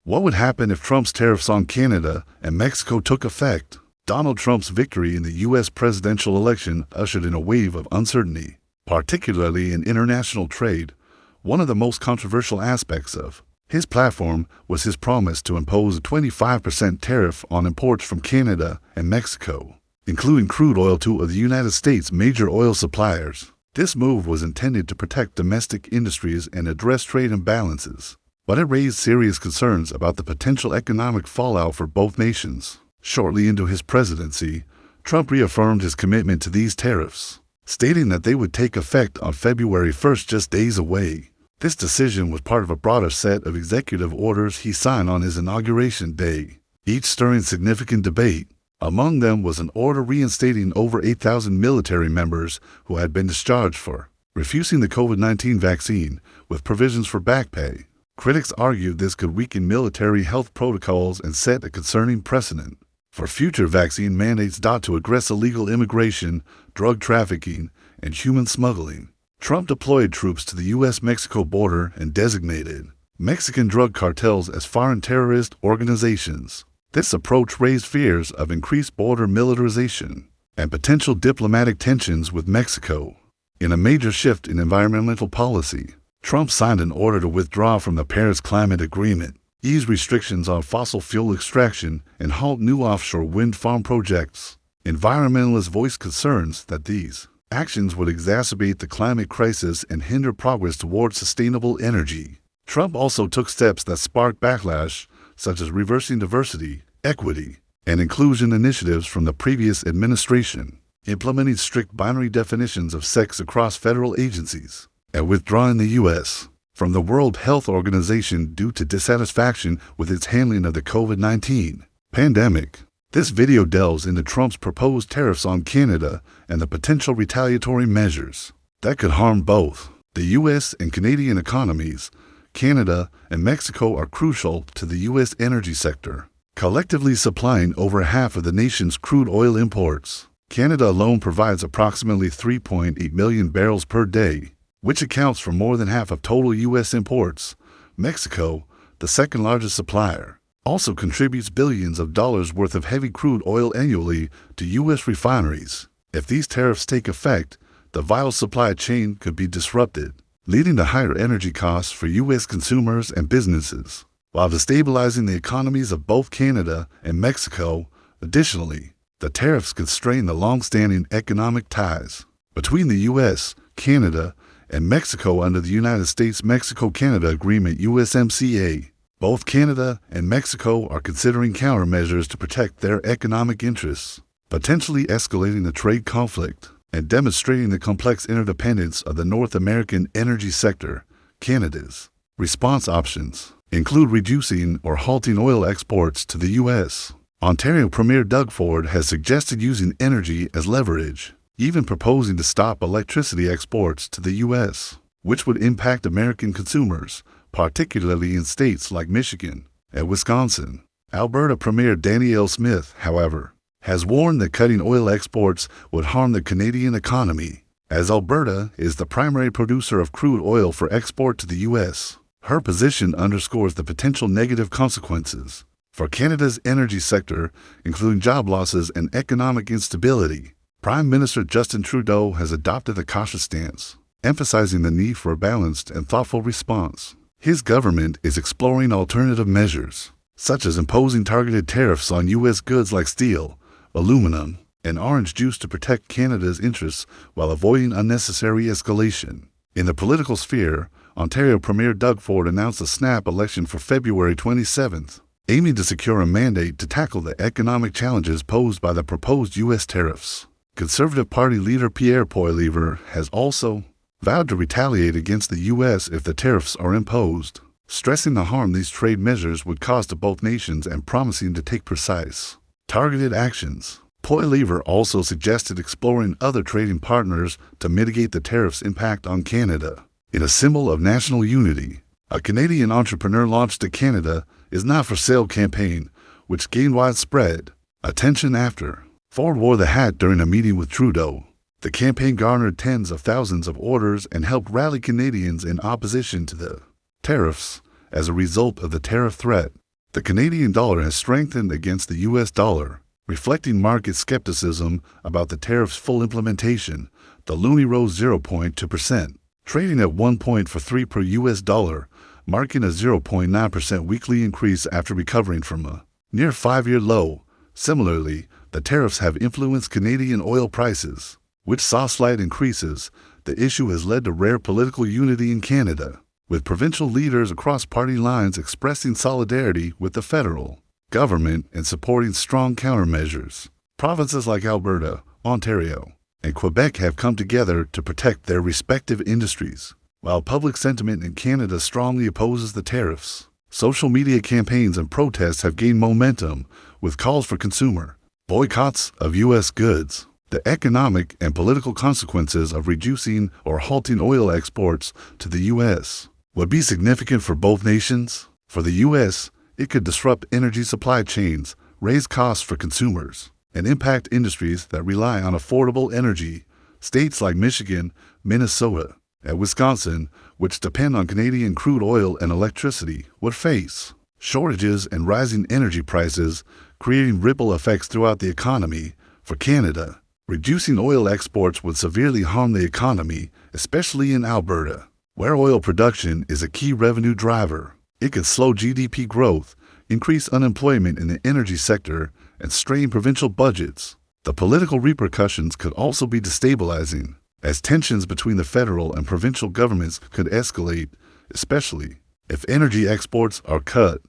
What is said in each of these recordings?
What would happen if Trump's tariffs on Canada and Mexico took effect? Donald Trump's victory in the U.S. presidential election ushered in a wave of uncertainty, particularly in international trade. One of the most controversial aspects of his platform was his promise to impose a 25% tariff on imports from Canada and Mexico, including crude oil, two of the United States' major oil suppliers. This move was intended to protect domestic industries and address trade imbalances, but it raised serious concerns about the potential economic fallout for both nations. Shortly into his presidency, Trump reaffirmed his commitment to these tariffs, stating that they would take effect on February 1st, just days away. This decision was part of a broader set of executive orders he signed on his inauguration day, each stirring significant debate. Among them was an order reinstating over 8,000 military members who had been discharged for refusing the COVID-19 vaccine, with provisions for back pay. Critics argued this could weaken military health protocols and set a concerning precedent for future vaccine mandates to address illegal immigration, drug trafficking, and human smuggling. Trump deployed troops to the U.S.-Mexico border and designated Mexican drug cartels as foreign terrorist organizations. This approach raised fears of increased border militarization and potential diplomatic tensions with Mexico. In a major shift in environmental policy, Trump signed an order to withdraw from the Paris Climate Agreement, ease restrictions on fossil fuel extraction, and halt new offshore wind farm projects. Environmentalists voiced concerns that these actions would exacerbate the climate crisis and hinder progress towards sustainable energy. Trump also took steps that sparked backlash, such as reversing diversity, equity, and inclusion initiatives from the previous administration, implementing strict binary definitions of sex across federal agencies, and withdrawing the U.S. from the World Health Organization due to dissatisfaction with its handling of the COVID-19 pandemic. This video delves into Trump's proposed tariffs on Canada and the potential retaliatory measures that could harm both the U.S. and Canadian economies. Canada and Mexico are crucial to the U.S. energy sector, collectively supplying over half of the nation's crude oil imports. Canada alone provides approximately 3.8 million barrels per day, which accounts for more than half of total U.S. imports. Mexico, the second largest supplier, also contributes billions of dollars worth of heavy crude oil annually to U.S. refineries. If these tariffs take effect, the vital supply chain could be disrupted, leading to higher energy costs for U.S. consumers and businesses, while destabilizing the economies of both Canada and Mexico. Additionally, the tariffs could strain the long-standing economic ties between the U.S., Canada, and Mexico under the United States-Mexico-Canada Agreement USMCA. Both Canada and Mexico are considering countermeasures to protect their economic interests, potentially escalating the trade conflict and demonstrating the complex interdependence of the North American energy sector. Canada's response options include reducing or halting oil exports to the U.S. Ontario Premier Doug Ford has suggested using energy as leverage, even proposing to stop electricity exports to the U.S., which would impact American consumers, particularly in states like Michigan and Wisconsin. Alberta Premier Danielle Smith, however, has warned that cutting oil exports would harm the Canadian economy, as Alberta is the primary producer of crude oil for export to the U.S. Her position underscores the potential negative consequences for Canada's energy sector, including job losses and economic instability. Prime Minister Justin Trudeau has adopted a cautious stance, emphasizing the need for a balanced and thoughtful response. His government is exploring alternative measures, such as imposing targeted tariffs on U.S. goods like steel, aluminum, and orange juice to protect Canada's interests while avoiding unnecessary escalation. In the political sphere, Ontario Premier Doug Ford announced a snap election for February 27th, aiming to secure a mandate to tackle the economic challenges posed by the proposed U.S. tariffs. Conservative Party leader Pierre Poilievre has also vowed to retaliate against the U.S. if the tariffs are imposed, stressing the harm these trade measures would cause to both nations and promising to take precise, targeted actions. Poilievre also suggested exploring other trading partners to mitigate the tariffs' impact on Canada. In a symbol of national unity, a Canadian entrepreneur launched a Canada is Not for Sale campaign, which gained widespread attention after Ford wore the hat during a meeting with Trudeau. The campaign garnered tens of thousands of orders and helped rally Canadians in opposition to the tariffs. As a result of the tariff threat, The Canadian dollar has strengthened against the US dollar, reflecting market skepticism about the tariff's full implementation. The loonie rose 0.2%, trading at 1.43 per US dollar, marking a 0.9% weekly increase after recovering from a near 5-year low. Similarly, the tariffs have influenced Canadian oil prices, which saw slight increases. The issue has led to rare political unity in Canada, with provincial leaders across party lines expressing solidarity with the federal government and supporting strong countermeasures. Provinces like Alberta, Ontario, and Quebec have come together to protect their respective industries. While public sentiment in Canada strongly opposes the tariffs, social media campaigns and protests have gained momentum, with calls for consumer boycotts of U.S. goods. The economic and political consequences of reducing or halting oil exports to the U.S. would be significant for both nations. For the U.S., it could disrupt energy supply chains, raise costs for consumers, and impact industries that rely on affordable energy. States like Michigan, Minnesota, and Wisconsin, which depend on Canadian crude oil and electricity, would face shortages and rising energy prices, creating ripple effects throughout the economy. For Canada, reducing oil exports would severely harm the economy, especially in Alberta, where oil production is a key revenue driver. It could slow GDP growth, increase unemployment in the energy sector, and strain provincial budgets. The political repercussions could also be destabilizing, as tensions between the federal and provincial governments could escalate, especially if energy exports are cut.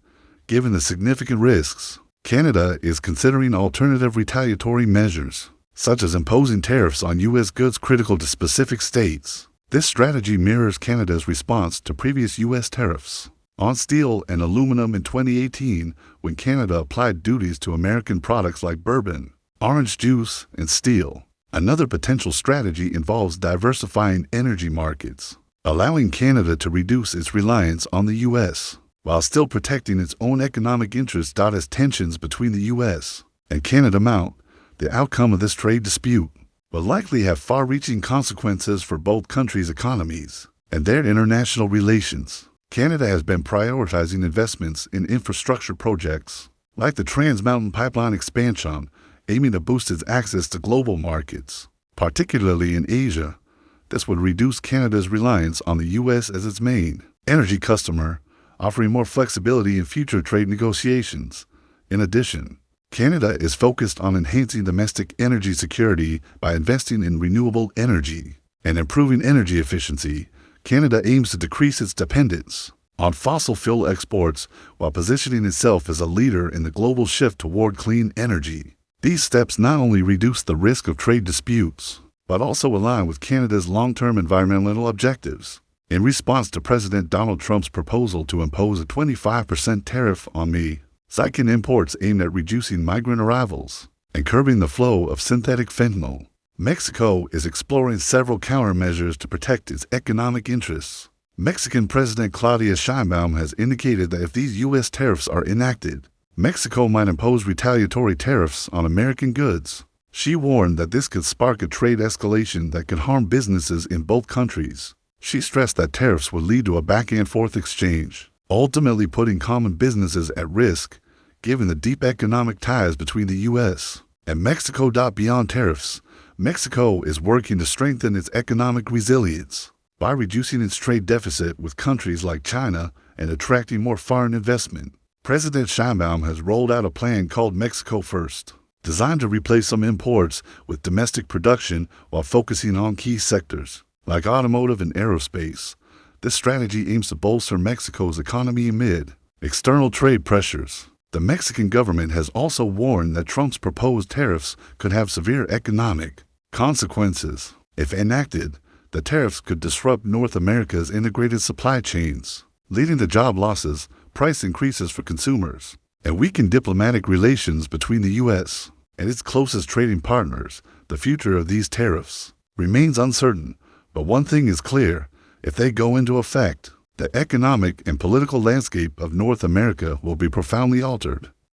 Given the significant risks, Canada is considering alternative retaliatory measures, such as imposing tariffs on U.S. goods critical to specific states. This strategy mirrors Canada's response to previous U.S. tariffs on steel and aluminum in 2018, when Canada applied duties to American products like bourbon, orange juice, and steel. Another potential strategy involves diversifying energy markets, allowing Canada to reduce its reliance on the U.S. while still protecting its own economic interests. As tensions between the U.S. and Canada mount, the outcome of this trade dispute will likely have far-reaching consequences for both countries' economies and their international relations. Canada has been prioritizing investments in infrastructure projects like the Trans Mountain Pipeline expansion, aiming to boost its access to global markets, particularly in Asia. This would reduce Canada's reliance on the U.S. as its main energy customer, offering more flexibility in future trade negotiations. In addition, Canada is focused on enhancing domestic energy security by investing in renewable energy and improving energy efficiency. Canada aims to decrease its dependence on fossil fuel exports while positioning itself as a leader in the global shift toward clean energy. These steps not only reduce the risk of trade disputes, but also align with Canada's long-term environmental objectives. In response to President Donald Trump's proposal to impose a 25% tariff on Mexican imports aimed at reducing migrant arrivals and curbing the flow of synthetic fentanyl, Mexico is exploring several countermeasures to protect its economic interests. Mexican President Claudia Sheinbaum has indicated that if these U.S. tariffs are enacted, Mexico might impose retaliatory tariffs on American goods. She warned that this could spark a trade escalation that could harm businesses in both countries. She stressed that tariffs would lead to a back-and-forth exchange, ultimately putting common businesses at risk, given the deep economic ties between the U.S. and Mexico. Beyond tariffs, Mexico is working to strengthen its economic resilience by reducing its trade deficit with countries like China and attracting more foreign investment. President Sheinbaum has rolled out a plan called Mexico First, designed to replace some imports with domestic production while focusing on key sectors like automotive and aerospace. This strategy aims to bolster Mexico's economy amid external trade pressures. The Mexican government has also warned that Trump's proposed tariffs could have severe economic consequences. If enacted, the tariffs could disrupt North America's integrated supply chains, leading to job losses, price increases for consumers, and weaken diplomatic relations between the U.S. and its closest trading partners. The future of these tariffs remains uncertain, but one thing is clear: if they go into effect, the economic and political landscape of North America will be profoundly altered.